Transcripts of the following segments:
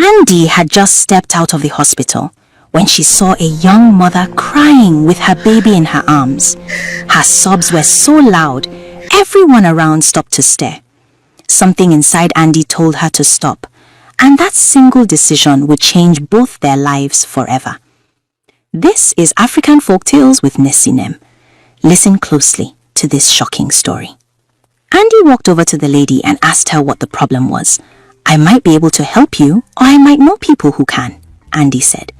Andy had just stepped out of the hospital when she saw a young mother crying with her baby in her arms. Her sobs were so loud, everyone around stopped to stare. Something inside Andy told her to stop, and that single decision would change both their lives forever. This is African Folktales with Nsinem. Listen closely to this shocking story. Andy walked over to the lady and asked her what the problem was. "I might be able to help you, or I might know people who can," Andy said.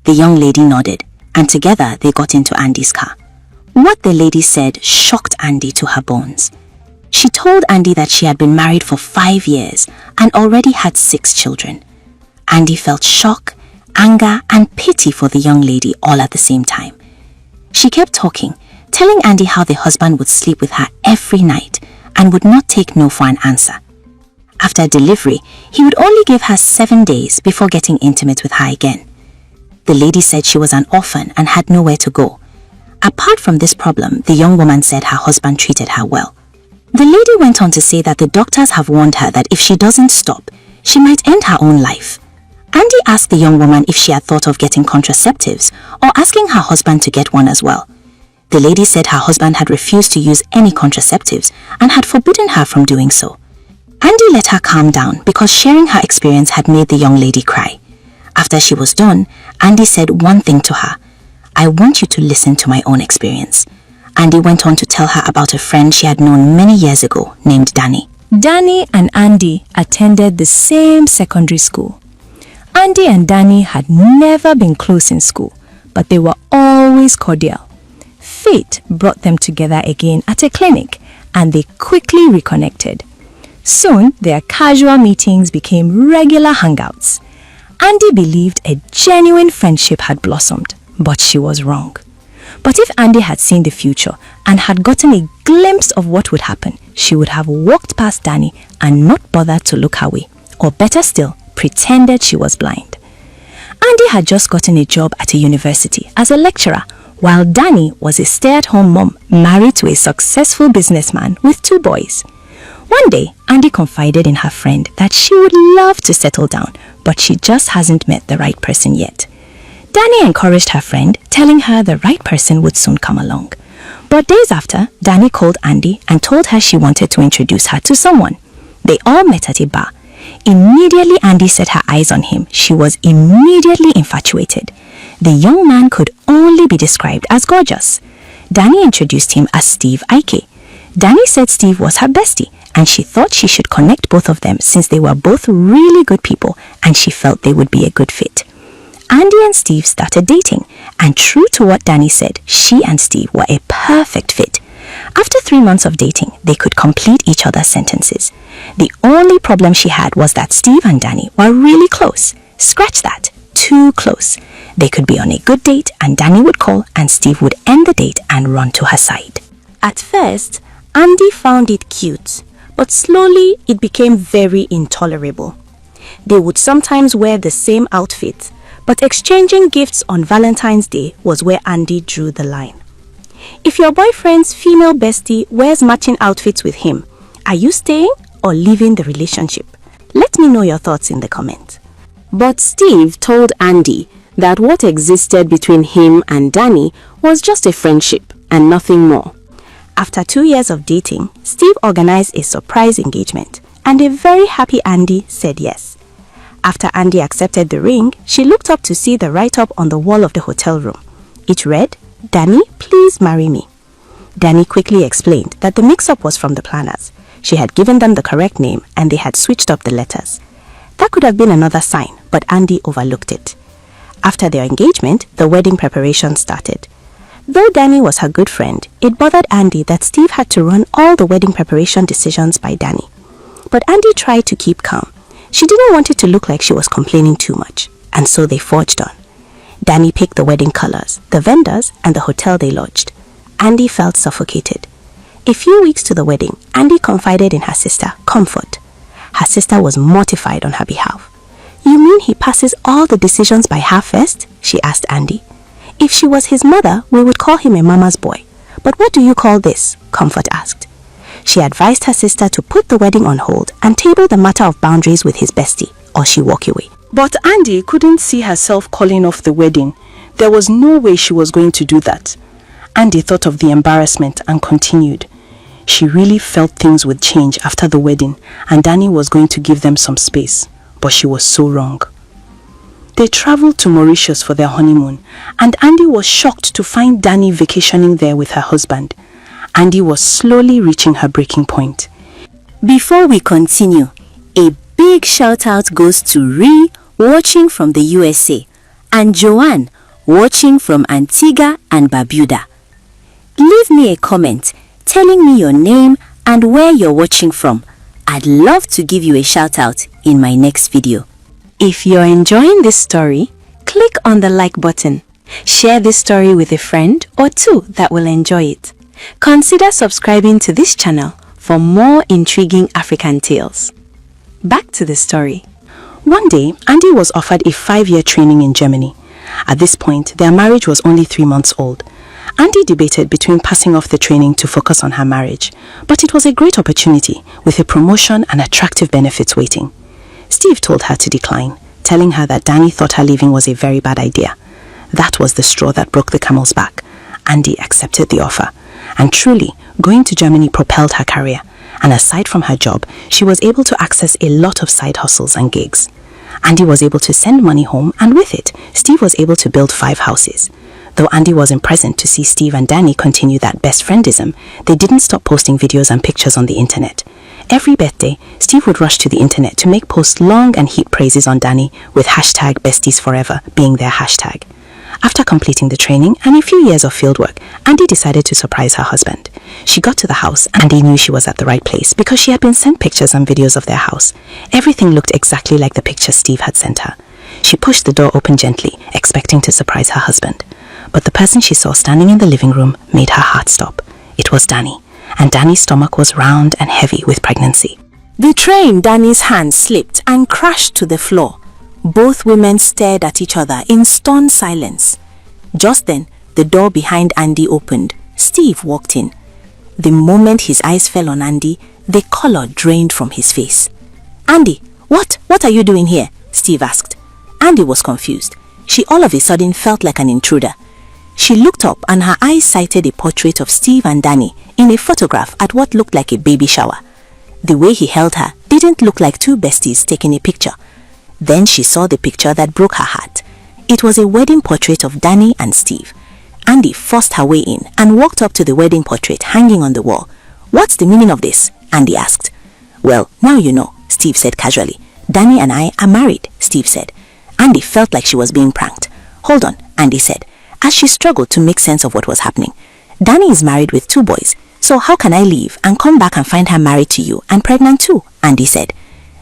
The young lady nodded, and together they got into Andy's car. What the lady said shocked Andy to her bones. She told Andy that she had been married for 5 years and already had 6 children. Andy felt shock, anger, and pity for the young lady all at the same time. She kept talking, telling Andy how the husband would sleep with her every night and would not take no for an answer. After delivery, he would only give her 7 days before getting intimate with her again. The lady said she was an orphan and had nowhere to go. Apart from this problem, the young woman said her husband treated her well. The lady went on to say that the doctors have warned her that if she doesn't stop, she might end her own life. Andy asked the young woman if she had thought of getting contraceptives or asking her husband to get one as well. The lady said her husband had refused to use any contraceptives and had forbidden her from doing so. Andy let her calm down because sharing her experience had made the young lady cry. After she was done, Andy said one thing to her: "I want you to listen to my own experience." Andy went on to tell her about a friend she had known many years ago named Danny. Danny and Andy attended the same secondary school. Andy and Danny had never been close in school, but they were always cordial. Fate brought them together again at a clinic, and they quickly reconnected. Soon, their casual meetings became regular hangouts. Andy believed a genuine friendship had blossomed, but she was wrong. But if Andy had seen the future and had gotten a glimpse of what would happen, she would have walked past Danny and not bothered to look her way, or better still, pretended she was blind. Andy had just gotten a job at a university as a lecturer, while Danny was a stay-at-home mom married to a successful businessman with 2 boys. One day, Andy confided in her friend that she would love to settle down, but she just hasn't met the right person yet. Danny encouraged her friend, telling her the right person would soon come along. But days after, Danny called Andy and told her she wanted to introduce her to someone. They all met at a bar. Immediately Andy set her eyes on him, she was immediately infatuated. The young man could only be described as gorgeous. Danny introduced him as Steve Ike. Danny said Steve was her bestie, and she thought she should connect both of them since they were both really good people and she felt they would be a good fit. Andy and Steve started dating, and true to what Danny said, she and Steve were a perfect fit. After 3 months of dating, they could complete each other's sentences. The only problem she had was that Steve and Danny were really close. Scratch that, too close. They could be on a good date and Danny would call and Steve would end the date and run to her side. At first, Andy found it cute, but slowly it became very intolerable. They would sometimes wear the same outfit, but exchanging gifts on Valentine's Day was where Andy drew the line. If your boyfriend's female bestie wears matching outfits with him, are you staying or leaving the relationship? Let me know your thoughts in the comments. But Steve told Andy that what existed between him and Danny was just a friendship and nothing more. After 2 years of dating, Steve organized a surprise engagement, and a very happy Andy said yes. After Andy accepted the ring, she looked up to see the write-up on the wall of the hotel room. It read, "Danny, please marry me." Danny quickly explained that the mix-up was from the planners. She had given them the correct name and they had switched up the letters. That could have been another sign, but Andy overlooked it. After their engagement, the wedding preparation started. Though Danny was her good friend, it bothered Andy that Steve had to run all the wedding preparation decisions by Danny. But Andy tried to keep calm. She didn't want it to look like she was complaining too much, and so they forged on. Danny picked the wedding colors, the vendors, and the hotel they lodged. Andy felt suffocated. A few weeks to the wedding, Andy confided in her sister, Comfort. Her sister was mortified on her behalf. "You mean he passes all the decisions by her first?" she asked Andy. "If she was his mother, we would call him a mama's boy. But what do you call this?" Comfort asked. She advised her sister to put the wedding on hold and table the matter of boundaries with his bestie, or she walk away. But Andy couldn't see herself calling off the wedding. There was no way she was going to do that. Andy thought of the embarrassment and continued. She really felt things would change after the wedding and Danny was going to give them some space. But she was so wrong. They traveled to Mauritius for their honeymoon and Andy was shocked to find Danny vacationing there with her husband. Andy was slowly reaching her breaking point. Before we continue, a big shout out goes to Ree, watching from the USA, and Joanne, watching from Antigua and Barbuda. Leave me a comment telling me your name and where you're watching from. I'd love to give you a shout out in my next video. If you're enjoying this story, click on the like button. Share this story with a friend or two that will enjoy it. Consider subscribing to this channel for more intriguing African tales. Back to the story. One day, Andy was offered a 5-year training in Germany. At this point, their marriage was only 3 months old. Andy debated between passing off the training to focus on her marriage, but it was a great opportunity with a promotion and attractive benefits waiting. Steve told her to decline, telling her that Danny thought her leaving was a very bad idea. That was the straw that broke the camel's back. Andy accepted the offer, and truly, going to Germany propelled her career, and aside from her job, she was able to access a lot of side hustles and gigs. Andy was able to send money home, and with it, Steve was able to build 5 houses. Though Andy wasn't present to see Steve and Danny continue that best friendism, they didn't stop posting videos and pictures on the internet. Every birthday, Steve would rush to the internet to make posts long and heap praises on Danny, with hashtag #BestiesForever being their hashtag. After completing the training and a few years of fieldwork, Andy decided to surprise her husband. She got to the house and he knew she was at the right place because she had been sent pictures and videos of their house. Everything looked exactly like the picture Steve had sent her. She pushed the door open gently, expecting to surprise her husband. But the person she saw standing in the living room made her heart stop. It was Danny, and Danny's stomach was round and heavy with pregnancy. The tray in Danny's hand slipped and crashed to the floor. Both women stared at each other in stunned silence. Just then, the door behind Andy opened. Steve walked in. The moment his eyes fell on Andy, the color drained from his face. "Andy, what are you doing here?" Steve asked. Andy was confused. She all of a sudden felt like an intruder. She looked up and her eyes sighted a portrait of Steve and Danny in a photograph at what looked like a baby shower. The way he held her didn't look like two besties taking a picture. Then she saw the picture that broke her heart. It was a wedding portrait of Danny and Steve. Andy forced her way in and walked up to the wedding portrait hanging on the wall. "What's the meaning of this?" Andy asked. "Well, now you know," Steve said casually. "Danny and I are married," Steve said. Andy felt like she was being pranked. "Hold on," Andy said, as she struggled to make sense of what was happening. "Danny is married with 2 boys, so how can I leave and come back and find her married to you and pregnant too?" Andy said.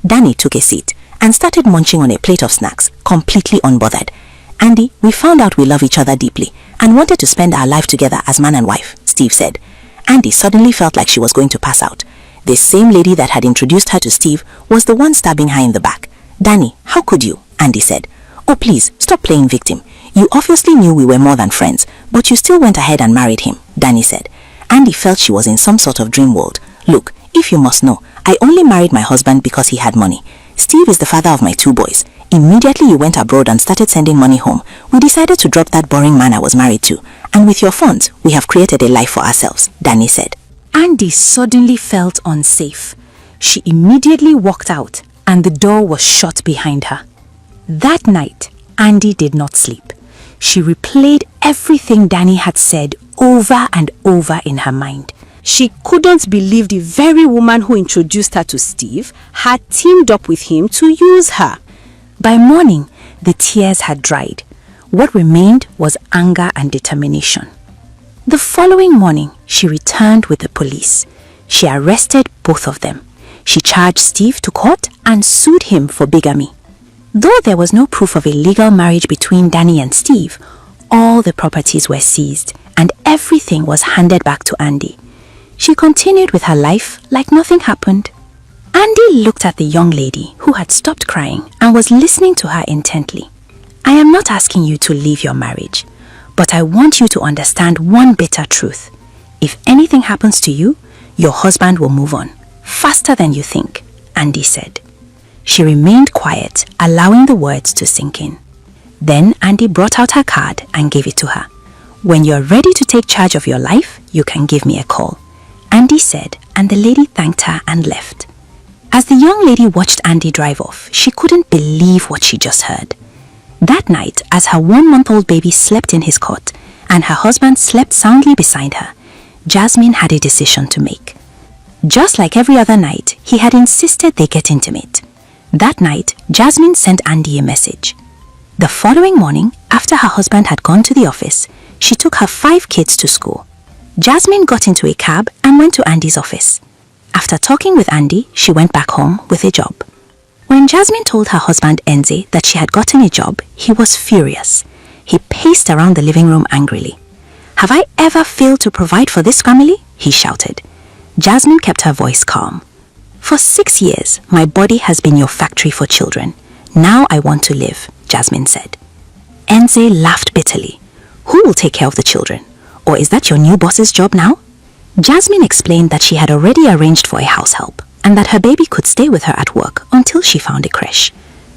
Danny took a seat and started munching on a plate of snacks, completely unbothered. "Andy, we found out we love each other deeply and wanted to spend our life together as man and wife," Steve said. Andy suddenly felt like she was going to pass out. The same lady that had introduced her to Steve was the one stabbing her in the back. "Danny, how could you?" Andy said. "Oh, please, stop playing victim. You obviously knew we were more than friends, but you still went ahead and married him," Danny said. Andy felt she was in some sort of dream world. "Look, if you must know, I only married my husband because he had money. Steve is the father of my 2 boys. Immediately you went abroad and started sending money home, we decided to drop that boring man I was married to. And with your funds, we have created a life for ourselves," Danny said. Andy suddenly felt unsafe. She immediately walked out and the door was shut behind her. That night, Andy did not sleep. She replayed everything Danny had said over and over in her mind. She couldn't believe the very woman who introduced her to Steve had teamed up with him to use her. By morning, the tears had dried. What remained was anger and determination. The following morning, she returned with the police. She arrested both of them. She charged Steve to court and sued him for bigamy. Though there was no proof of a legal marriage between Danny and Steve, all the properties were seized and everything was handed back to Andy. She continued with her life like nothing happened. Andy looked at the young lady who had stopped crying and was listening to her intently. "I am not asking you to leave your marriage, but I want you to understand one bitter truth. If anything happens to you, your husband will move on, faster than you think," Andy said. She remained quiet, allowing the words to sink in. Then Andy brought out her card and gave it to her. "When you're ready to take charge of your life, you can give me a call," Andy said, and the lady thanked her and left. As the young lady watched Andy drive off, she couldn't believe what she just heard. That night, as her 1-month-old baby slept in his cot and her husband slept soundly beside her, Jasmine had a decision to make. Just like every other night, he had insisted they get intimate. That night, Jasmine sent Andy a message. The following morning, after her husband had gone to the office, she took her 5 kids to school. Jasmine got into a cab and went to Andy's office. After talking with Andy, she went back home with a job. When Jasmine told her husband Enze that she had gotten a job, he was furious. He paced around the living room angrily. "Have I ever failed to provide for this family?" he shouted. Jasmine kept her voice calm. "For 6 years, my body has been your factory for children. Now I want to live," Jasmine said. Enze laughed bitterly. "Who will take care of the children? Or is that your new boss's job now?" Jasmine explained that she had already arranged for a house help and that her baby could stay with her at work until she found a creche.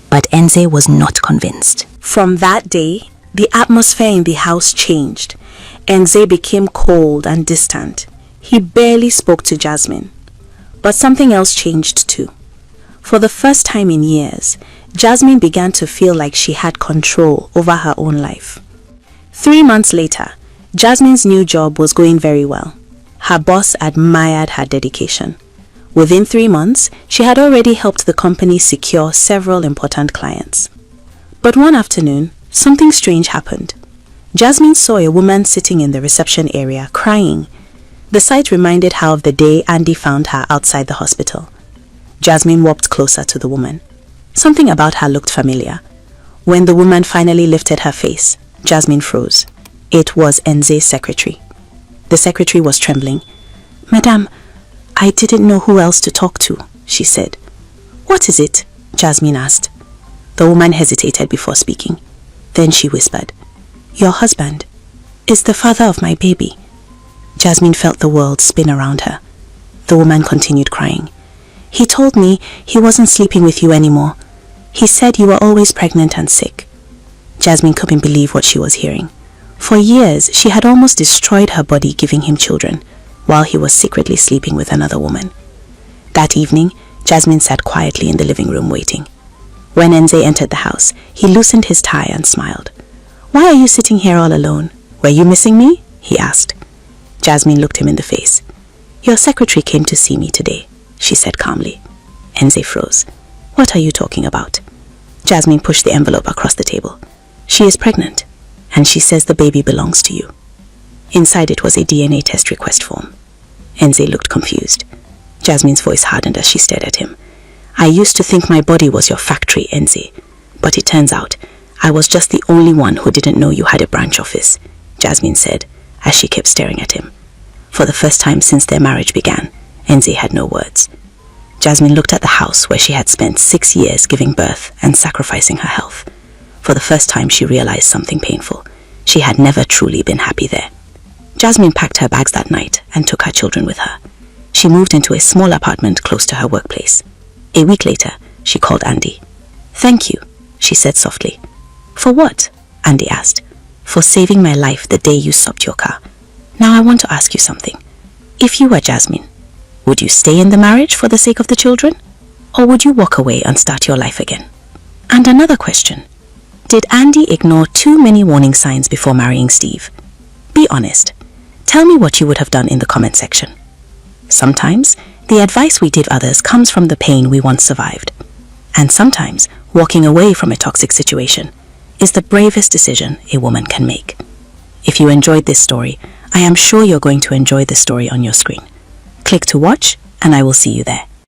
But Enze was not convinced. From that day, the atmosphere in the house changed. Enze became cold and distant. He barely spoke to Jasmine. But something else changed too. For the first time in years, Jasmine began to feel like she had control over her own life. 3 months later, Jasmine's new job was going very well. Her boss admired her dedication. Within 3 months, she had already helped the company secure several important clients. But one afternoon, something strange happened. Jasmine saw a woman sitting in the reception area crying. The sight reminded her of the day Andy found her outside the hospital. Jasmine walked closer to the woman. Something about her looked familiar. When the woman finally lifted her face, Jasmine froze. It was Enze's secretary. The secretary was trembling. "Madame, I didn't know who else to talk to," she said. "What is it?" Jasmine asked. The woman hesitated before speaking. Then she whispered, "Your husband is the father of my baby." Jasmine felt the world spin around her. The woman continued crying. "He told me he wasn't sleeping with you anymore. He said you were always pregnant and sick." Jasmine couldn't believe what she was hearing. For years, she had almost destroyed her body giving him children, while he was secretly sleeping with another woman. That evening, Jasmine sat quietly in the living room waiting. When Enze entered the house, he loosened his tie and smiled. "Why are you sitting here all alone? Were you missing me?" he asked. Jasmine looked him in the face. "Your secretary came to see me today," she said calmly. Enze froze. "What are you talking about?" Jasmine pushed the envelope across the table. "She is pregnant, and she says the baby belongs to you." Inside it was a DNA test request form. Enze looked confused. Jasmine's voice hardened as she stared at him. "I used to think my body was your factory, Enze, but it turns out I was just the only one who didn't know you had a branch office," Jasmine said as she kept staring at him. For the first time since their marriage began, Enze had no words. Jasmine looked at the house where she had spent 6 years giving birth and sacrificing her health. For the first time, she realized something painful. She had never truly been happy there. Jasmine packed her bags that night and took her children with her. She moved into a small apartment close to her workplace. A week later, she called Andy. "Thank you," she said softly. "For what?" Andy asked. "For saving my life the day you stopped your car. Now I want to ask you something. If you were Jasmine, would you stay in the marriage for the sake of the children? Or would you walk away and start your life again? And another question. Did Andy ignore too many warning signs before marrying Steve? Be honest. Tell me what you would have done in the comment section. Sometimes, the advice we give others comes from the pain we once survived. And sometimes, walking away from a toxic situation is the bravest decision a woman can make. If you enjoyed this story, I am sure you're going to enjoy the story on your screen. Click to watch, and I will see you there.